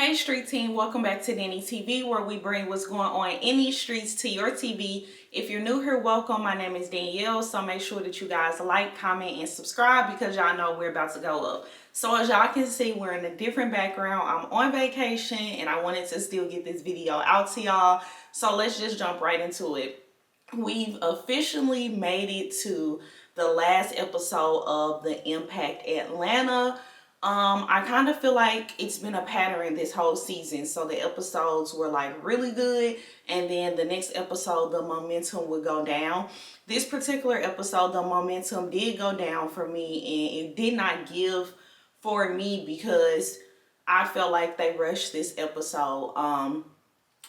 Hey Street Team, welcome back to Danny TV, where we bring what's going on in these streets to your TV. If you're new here, welcome. My name is Danielle, so make sure that you guys like, comment, and subscribe because y'all know we're about to go up. So as y'all can see, we're in a different background. I'm on vacation and I wanted to still get this video out to y'all. So let's just jump right into it. We've officially made it to the last episode of the Impact Atlanta. I kind of feel like it's been a pattern this whole season. So the episodes were like really good, and then the next episode, the momentum would go down. This particular episode, the momentum did go down for me, and it did not give for me because I felt like they rushed this episode.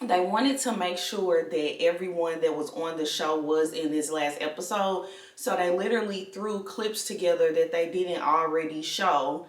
They wanted to make sure that everyone that was on the show was in this last episode. So they literally threw clips together that they didn't already show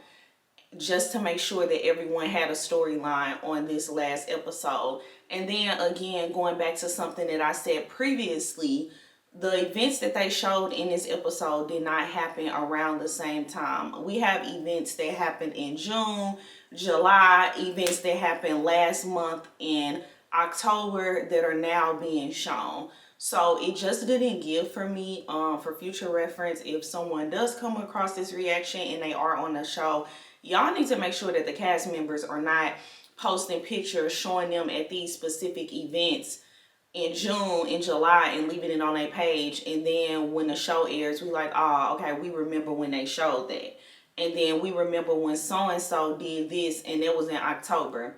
just to make sure that everyone had a storyline on this last episode. And then again, going back to something that I said previously, the events that they showed in this episode did not happen around the same time. We have events that happened in June, July, events that happened last month in October that are now being shown. So it just didn't give for me. For future reference, if someone does come across this reaction and they are on the show, y'all need to make sure that the cast members are not posting pictures showing them at these specific events in June and July and leaving it on their page, and then when the show airs, we like, oh, okay, we remember when they showed that, and then we remember when so and so did this, and it was in October.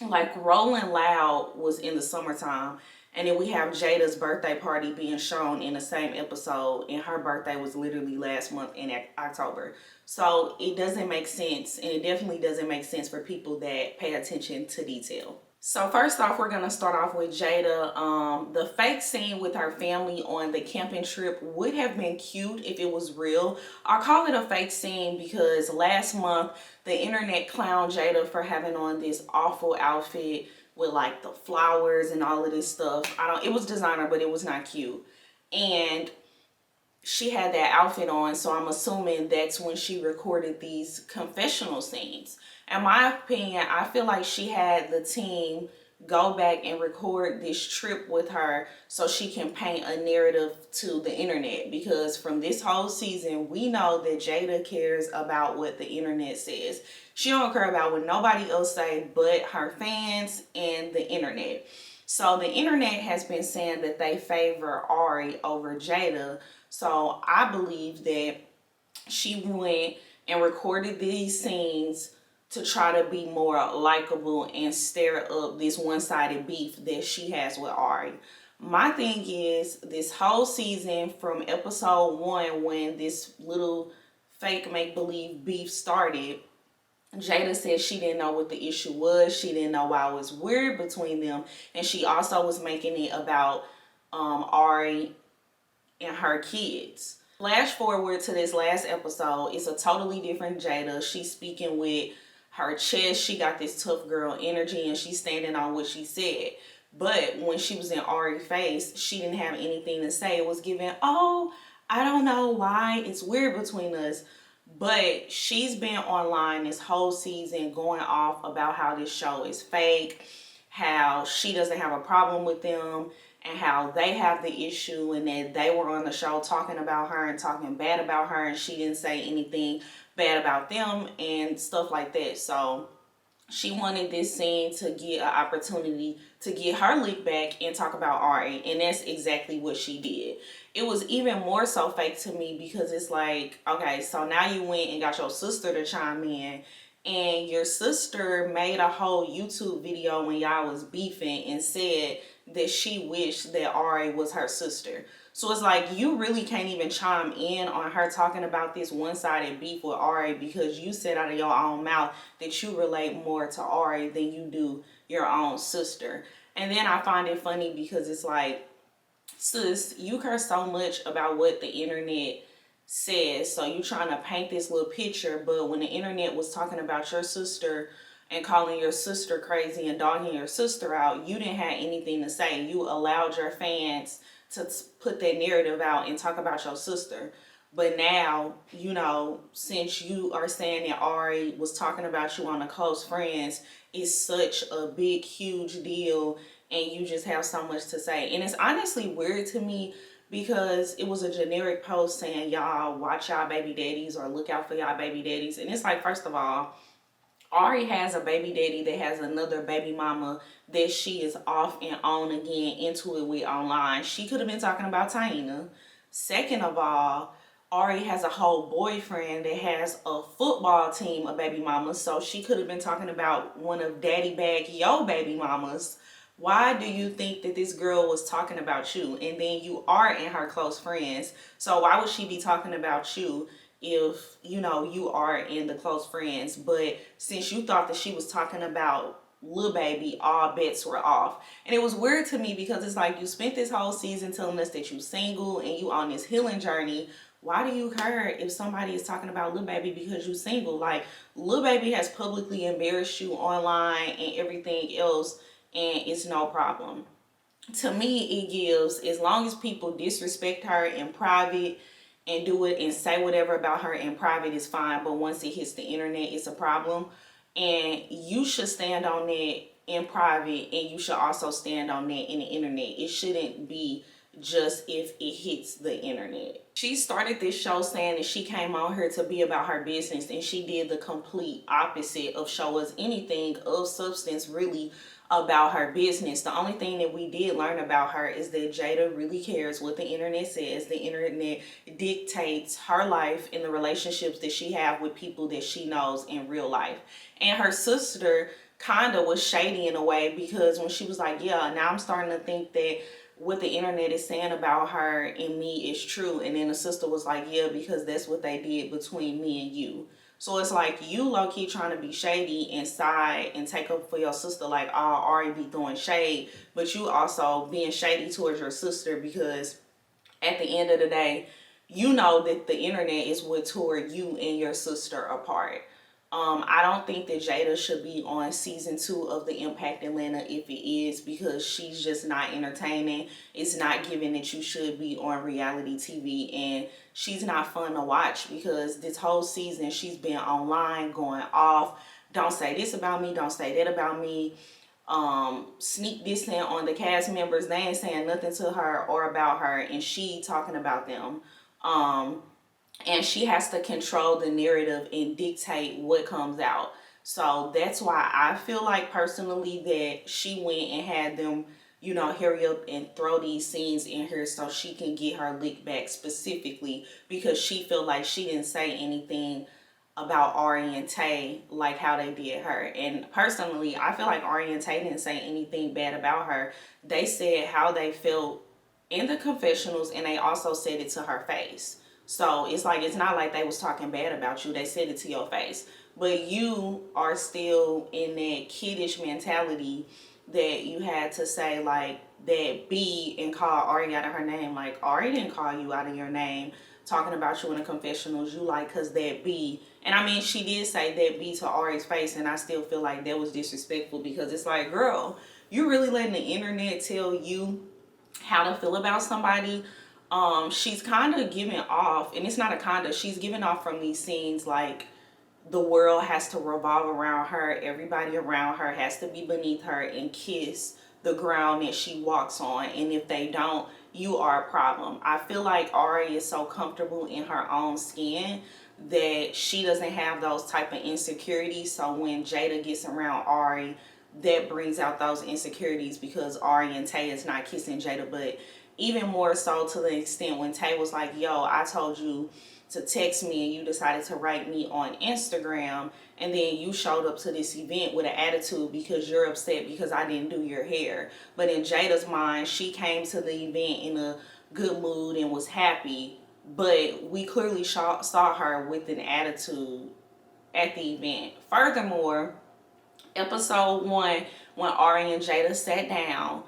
Like Rolling Loud was in the summertime, and then we have Jada's birthday party being shown in the same episode, and her birthday was literally last month in October. So it doesn't make sense, and it definitely doesn't make sense for people that pay attention to detail. So first off, we're going to start off with Jada. The fake scene with her family on the camping trip would have been cute if it was real. I call it a fake scene because last month the internet clowned Jada for having on this awful outfit with like the flowers and all of this stuff. It was designer, but it was not cute. And she had that outfit on, so I'm assuming that's when she recorded these confessional scenes. In my opinion, I feel like she had the team go back and record this trip with her so she can paint a narrative to the internet, because from this whole season we know that Jada cares about what the internet says. She don't care about what nobody else say but her fans and the internet. So the internet has been saying that they favor Ari over Jada. So I believe that she went and recorded these scenes to try to be more likable and stir up this one-sided beef that she has with Ari. My thing is, this whole season from episode 1, when this little fake make-believe beef started, Jada said she didn't know what the issue was. She didn't know why it was weird between them. And she also was making it about Ari and her kids. Flash forward to this last episode, it's a totally different Jada. She's speaking with her chest. She got this tough girl energy and she's standing on what she said. But when she was in Ari's face, she didn't have anything to say. It was given, oh, I don't know why it's weird between us. But she's been online this whole season going off about how this show is fake, how she doesn't have a problem with them, and how they have the issue, and that they were on the show talking about her and talking bad about her, and she didn't say anything bad about them and stuff like that. So she wanted this scene to get an opportunity to get her lick back and talk about Ari, and that's exactly what she did. It was even more so fake to me because it's like, okay, so now you went and got your sister to chime in, and your sister made a whole YouTube video when y'all was beefing and said that she wished that Ari was her sister. So it's like, you really can't even chime in on her talking about this one-sided beef with Ari because you said out of your own mouth that you relate more to Ari than you do your own sister. And then I find it funny because it's like, sis, you care so much about what the internet says, so you trying to paint this little picture, but when the internet was talking about your sister and calling your sister crazy and dogging your sister out, you didn't have anything to say. You allowed your fans to put that narrative out and talk about your sister. But now, you know, since you are saying that Ari was talking about you on the Close Friends, is such a big, huge deal and you just have so much to say. And it's honestly weird to me because it was a generic post saying, y'all watch y'all baby daddies or look out for y'all baby daddies. And it's like, first of all, Ari has a baby daddy that has another baby mama that she is off and on again into it with online. She could have been talking about Taina. Second of all, Ari has a whole boyfriend that has a football team of baby mamas, so she could have been talking about one of Daddy Bag Yo baby mamas. Why do you think that this girl was talking about you? And then you are in her close friends. So why would she be talking about you if you know you are in the close friends? But since you thought that she was talking about Lil Baby, all bets were off. And it was weird to me because it's like you spent this whole season telling us that you single and you on this healing journey. Why do you care if somebody is talking about Lil Baby because you single? Like, Lil Baby has publicly embarrassed you online and everything else, and it's no problem. To me, it gives, as long as people disrespect her in private and do it and say whatever about her in private is fine, but once it hits the internet, it's a problem. And you should stand on that in private, and you should also stand on that in the internet. It shouldn't be just if it hits the internet. She started this show saying that she came on here to be about her business, and she did the complete opposite of show us anything of substance really about her business. The only thing that we did learn about her is that Jada really cares what the internet says. The internet dictates her life and the relationships that she have with people that she knows in real life. And her sister kind of was shady in a way, because when she was like, yeah, now I'm starting to think that what the internet is saying about her and me is true. And then the sister was like, yeah, because that's what they did between me and you. So it's like you low-key trying to be shady inside and take up for your sister, like, oh, Ari be throwing shade, but you also being shady towards your sister, because at the end of the day, you know that the internet is what tore you and your sister apart. I don't think that Jada should be on season 2 of the Impact Atlanta if it is, because she's just not entertaining. It's not giving that you should be on reality TV, and she's not fun to watch because this whole season she's been online going off. Don't say this about me, don't say that about me. Sneak dissing on the cast members. They ain't saying nothing to her or about her, and she talking about them. And she has to control the narrative and dictate what comes out. So that's why I feel like personally that she went and had them, you know, hurry up and throw these scenes in her so she can get her lick back, specifically because she felt like she didn't say anything about Ari and Tay like how they did her. And personally, I feel like Ari and Tay didn't say anything bad about her. They said how they felt in the confessionals, and they also said it to her face. So it's like, it's not like they was talking bad about you. They said it to your face. But you are still in that kiddish mentality that you had to say like that B and call Ari out of her name. Like, Ari didn't call you out of your name talking about you in the confessionals. You like, cause that B. And I mean, she did say that B to Ari's face, and I still feel like that was disrespectful, because it's like, girl, you really letting the internet tell you how to feel about somebody. She's kind of giving off, and it's not a kind of, she's giving off from these scenes like the world has to revolve around her. Everybody around her has to be beneath her and kiss the ground that she walks on. And if they don't, you are a problem. I feel like Ari is so comfortable in her own skin that she doesn't have those type of insecurities. So when Jada gets around Ari, that brings out those insecurities, because Ari and Tay is not kissing Jada. But even more so to the extent when Tay was like, yo, I told you to text me and you decided to write me on Instagram, and then you showed up to this event with an attitude because you're upset because I didn't do your hair. But in Jada's mind, she came to the event in a good mood and was happy, but we clearly saw her with an attitude at the event. Furthermore, episode 1, when Ari and Jada sat down,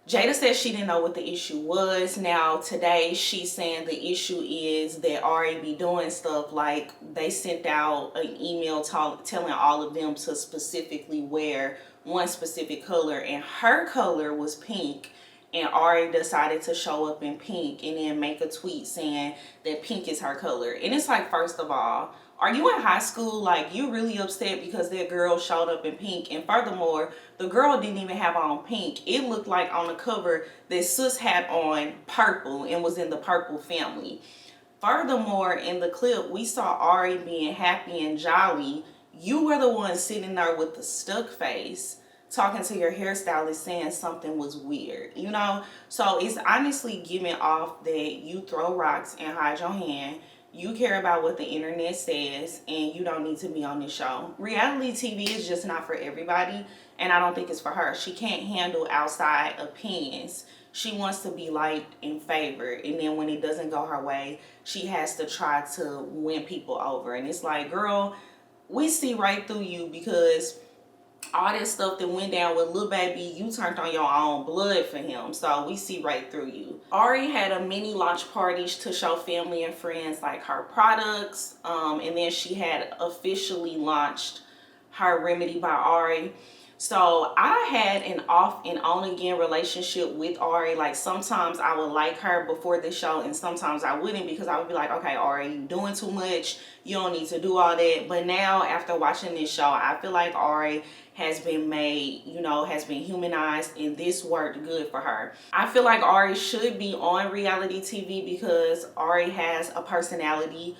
Jada said she didn't know what the issue was. Now today she's saying the issue is that Ari be doing stuff like they sent out an email telling all of them to specifically wear one specific color, and her color was pink, and Ari decided to show up in pink and then make a tweet saying that pink is her color. And it's like, first of all, Are you in high school? Like, you really upset because that girl showed up in pink. And furthermore, the girl didn't even have on pink. It looked like on the cover that sis had on purple and was in the purple family. Furthermore, in the clip, we saw Ari being happy and jolly. You were the one sitting there with the stuck face, talking to your hairstylist saying something was weird, you know? So it's honestly giving off that you throw rocks and hide your hand. You care about what the internet says, and you don't need to be on this show. Reality TV is just not for everybody, and I don't think it's for her. She can't handle outside opinions. She wants to be liked and favored, and then when it doesn't go her way, she has to try to win people over. And it's like, girl, we see right through you, because all that stuff that went down with Lil Baby, you turned on your own blood for him. So we see right through you. Ari had a mini launch party to show family and friends like her products. And then she had officially launched her Remedy by Ari. So I had an off and on again relationship with Ari. Like, sometimes I would like her before the show and sometimes I wouldn't, because I would be like, okay, Ari, you doing too much. You don't need to do all that. But now, after watching this show, I feel like Ari has been made, you know, has been humanized, and this worked good for her. I feel like Ari should be on reality TV because Ari has a personality.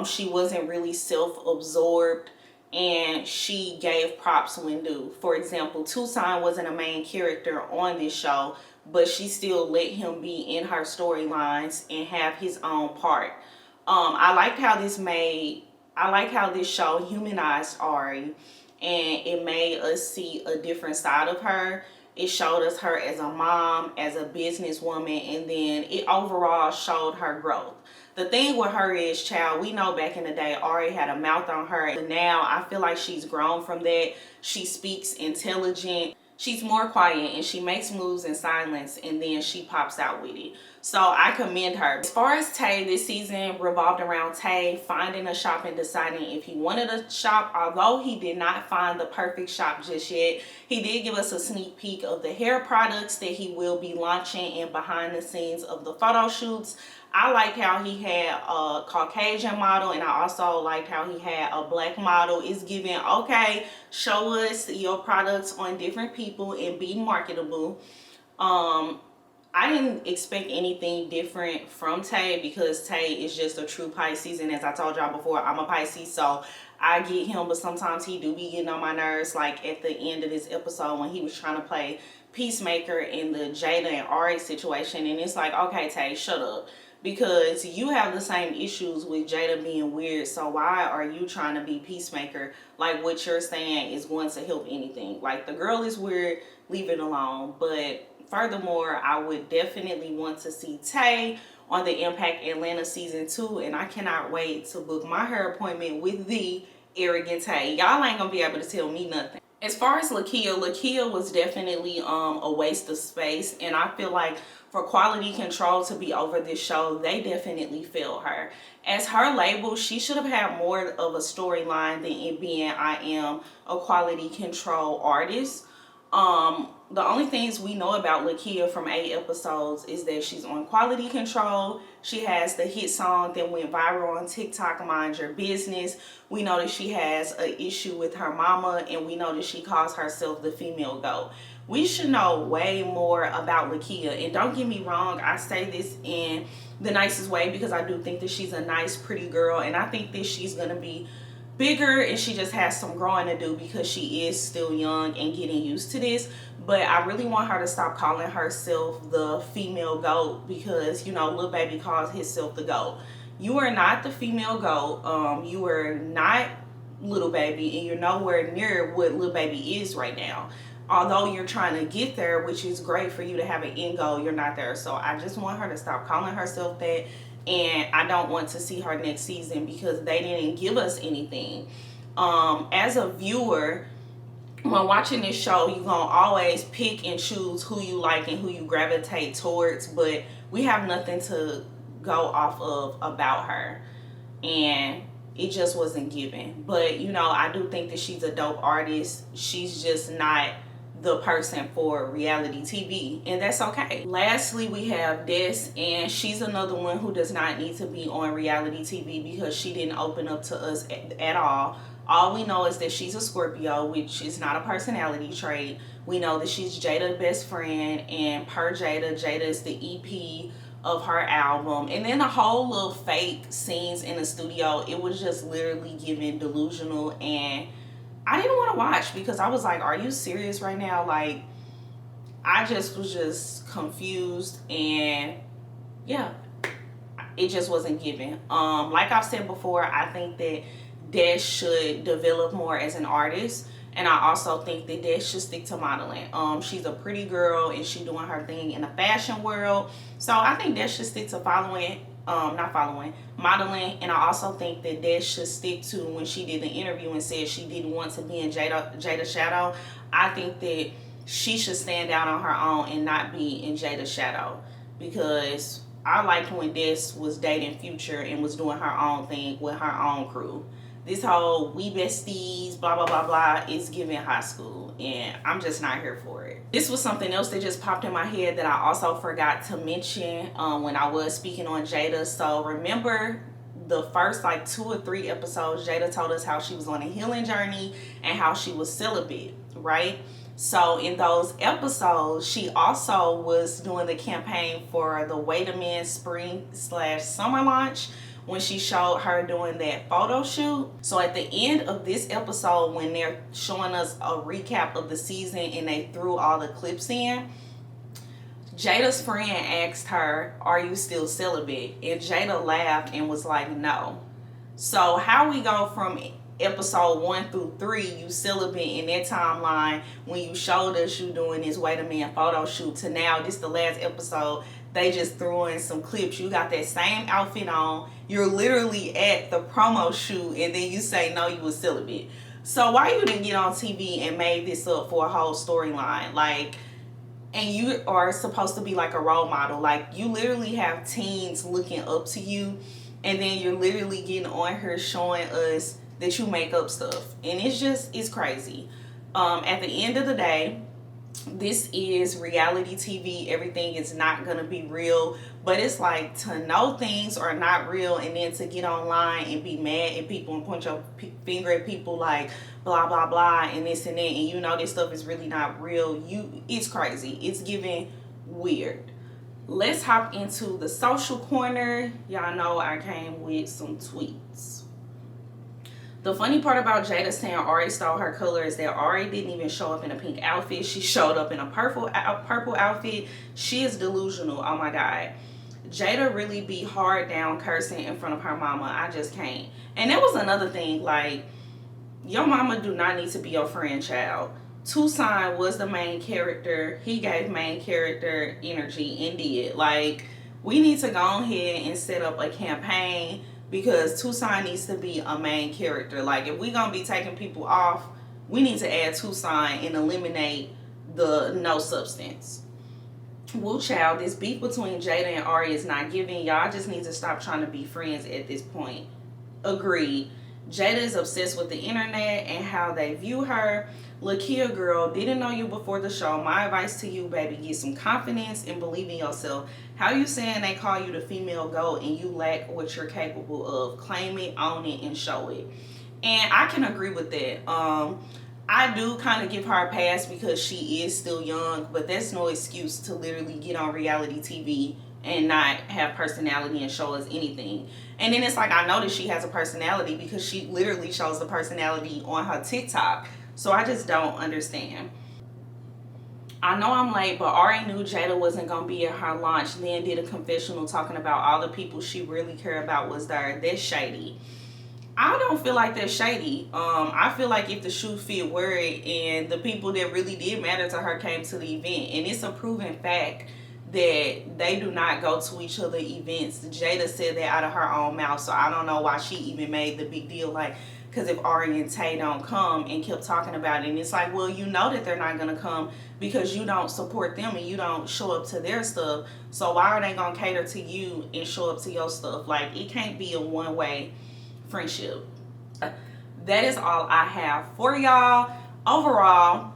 She wasn't really self-absorbed, and she gave props when due. For example, Tucson wasn't a main character on this show, but she still let him be in her storylines and have his own part. I liked how this show humanized Ari, and it made us see a different side of her. It showed us her as a mom, as a businesswoman, and then it overall showed her growth. The thing with her is, child, we know back in the day, Ari had a mouth on her. But now I feel like she's grown from that. She speaks intelligent. She's more quiet, and she makes moves in silence, and then she pops out with it. So I commend her. As far as Tay, this season revolved around Tay finding a shop and deciding if he wanted a shop. Although he did not find the perfect shop just yet, he did give us a sneak peek of the hair products that he will be launching and behind the scenes of the photo shoots. I liked how he had a Caucasian model, and I also liked how he had a black model. It's giving, okay, show us your products on different people and be marketable. I didn't expect anything different from Tay, because Tay is just a true Pisces, and as I told y'all before, I'm a Pisces, so I get him, but sometimes he do be getting on my nerves. Like at the end of this episode when he was trying to play peacemaker in the Jada and Ari situation, and it's like, okay, Tay, shut up. Because you have the same issues with Jada being weird, so why are you trying to be peacemaker? Like, what you're saying is going to help anything. Like, the girl is weird, leave it alone. But furthermore, I would definitely want to see Tay on the Impact Atlanta season 2, and I cannot wait to book my hair appointment with the arrogant Tay. Y'all ain't gonna be able to tell me nothing. As far as Lakia was definitely a waste of space, and I feel like for quality control to be over this show, they definitely failed her. As her label, she should have had more of a storyline than it being, I am a quality control artist. The only things we know about Lakia from 8 episodes is that she's on quality control. She has the hit song that went viral on TikTok, Mind Your Business. We know that she has an issue with her mama, and we know that she calls herself the female GOAT. We should know way more about Lakia. And don't get me wrong, I say this in the nicest way, because I do think that she's a nice, pretty girl, and I think that she's going to be bigger, and she just has some growing to do because she is still young and getting used to this. But I really want her to stop calling herself the female GOAT, because, you know, Lil Baby calls himself the GOAT. You are not the female GOAT. You are not Lil Baby, and you're nowhere near what Lil Baby is right now. Although you're trying to get there, which is great for you to have an end goal, you're not there. So I just want her to stop calling herself that. And I don't want to see her next season because they didn't give us anything. As a viewer, when watching this show, you're going to always pick and choose who you like and who you gravitate towards. But we have nothing to go off of about her. And it just wasn't given. But, you know, I do think that she's a dope artist. She's just not the person for reality TV, and that's okay. Lastly, we have Des, and she's another one who does not need to be on reality TV because she didn't open up to us at all. All we know is that she's a Scorpio, which is not a personality trait. We know that she's Jada's best friend, and per Jada, Jada is the EP of her album. And then the whole little fake scenes in the studio, it was just literally giving delusional, and I didn't want to watch because I was like, are you serious right now? Like, I just was just confused, and yeah, it just wasn't given. Like I've said before, I think that Des should develop more as an artist, and I also think that Des should stick to modeling. She's a pretty girl and she's doing her thing in the fashion world, so I think Des should stick to modeling. And I also think that Des should stick to, when she did the interview and said she didn't want to be in Jada's shadow, I think that she should stand out on her own and not be in Jada's shadow, because I liked when Des was dating Future and was doing her own thing with her own crew. This whole we besties, blah, blah, blah, blah, is giving high school, and I'm just not here for it. This was something else that just popped in my head that I also forgot to mention when I was speaking on Jada. So remember the first like 2 or 3 episodes, Jada told us how she was on a healing journey and how she was celibate, right? So in those episodes, she also was doing the campaign for the Waydamin spring/summer launch, when she showed her doing that photo shoot. So at the end of this episode, when they're showing us a recap of the season and they threw all the clips in, Jada's friend asked her, are you still celibate? And Jada laughed and was like, no. So how we go from episode 1 through 3, you celibate in that timeline when you showed us you doing this Waydamin photo shoot, to now this the last episode, they just threw in some clips. You got that same outfit on, you're literally at the promo shoot, and then you say no, you was celibate. So why you didn't get on TV and made this up for a whole storyline? Like, and you are supposed to be like a role model. Like, you literally have teens looking up to you, and then you're literally getting on here showing us that you make up stuff, and it's crazy. At the end of the day, this is reality TV. Everything is not gonna be real, but it's like, to know things are not real and then to get online and be mad at people and point your finger at people like blah blah blah and this and that, and you know this stuff is really not real. It's crazy. It's giving weird. Let's hop into the social corner. Y'all know I came with some tweets. The funny part about Jada saying Ari stole her color is that Ari didn't even show up in a pink outfit. She showed up in a purple outfit. She is delusional. Oh my God. Jada really be hard down cursing in front of her mama. I just can't. And that was another thing. Like, your mama do not need to be your friend, child. Tucson was the main character. He gave main character energy and did. Like, we need to go ahead and set up a campaign, because Tucson needs to be a main character. Like, if we're going to be taking people off, we need to add Tucson and eliminate the no substance. Woo child, this beef between Jada and Ari is not giving. Y'all just need to stop trying to be friends at this point. Agreed. Jada is obsessed with the internet and how they view her. Lakia girl, didn't know you before the show. My advice to you, baby, get some confidence and believe in yourself. How you saying they call you the female GOAT and you lack what you're capable of? Claim it, own it, and show it. And I can agree with that. I do kind of give her a pass because she is still young, but that's no excuse to literally get on reality TV and not have personality and show us anything. And then it's like, I know that she has a personality because she literally shows the personality on her TikTok. So I just don't understand. I know I'm late, but Ari knew Jada wasn't going to be at her launch, then did a confessional talking about all the people she really cared about was there. That's shady. I don't feel like that's shady. I feel like if the shoe fit, wear it, and the people that really did matter to her came to the event. And it's a proven fact that they do not go to each other events. Jada said that out of her own mouth, so I don't know why she even made the big deal. Like, because if Ari and Tay don't come, and kept talking about it, and it's like, well, you know that they're not going to come because you don't support them and you don't show up to their stuff. So why are they going to cater to you and show up to your stuff? Like, it can't be a one-way friendship. That is all I have for y'all. Overall,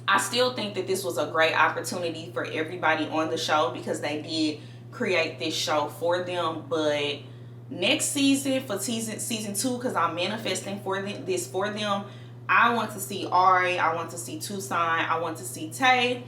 I still think that this was a great opportunity for everybody on the show because they did create this show for them. But next season, for season 2, because I'm manifesting for this for them, I want to see Ari, I want to see Tucson, I want to see Tay.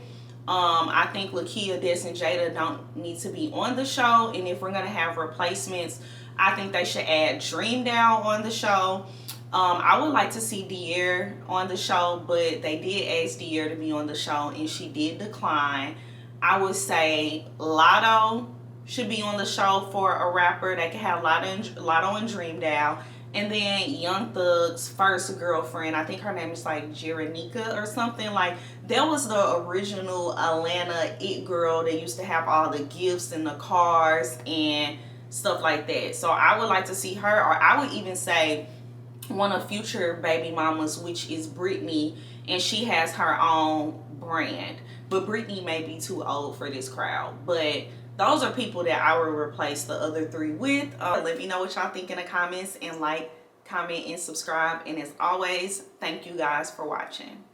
I think Lakia, Des, and Jada don't need to be on the show. And if we're going to have replacements, I think they should add Dream Down on the show. I would like to see Dier on the show, but they did ask Dier to be on the show and she did decline. I would say Lotto should be on the show for a rapper. They can have Lotto and Dream Down. And then Young Thug's first girlfriend, I think her name is like Jeranika or something. Like, that was the original Atlanta it girl that used to have all the gifts and the cars and stuff like that. So I would like to see her, or I would even say one of Future baby mamas, which is Brittany, and she has her own brand. But Brittany may be too old for this crowd. But those are people that I will replace the other 3 with. Let me know what y'all think in the comments, and like, comment, and subscribe. And as always, thank you guys for watching.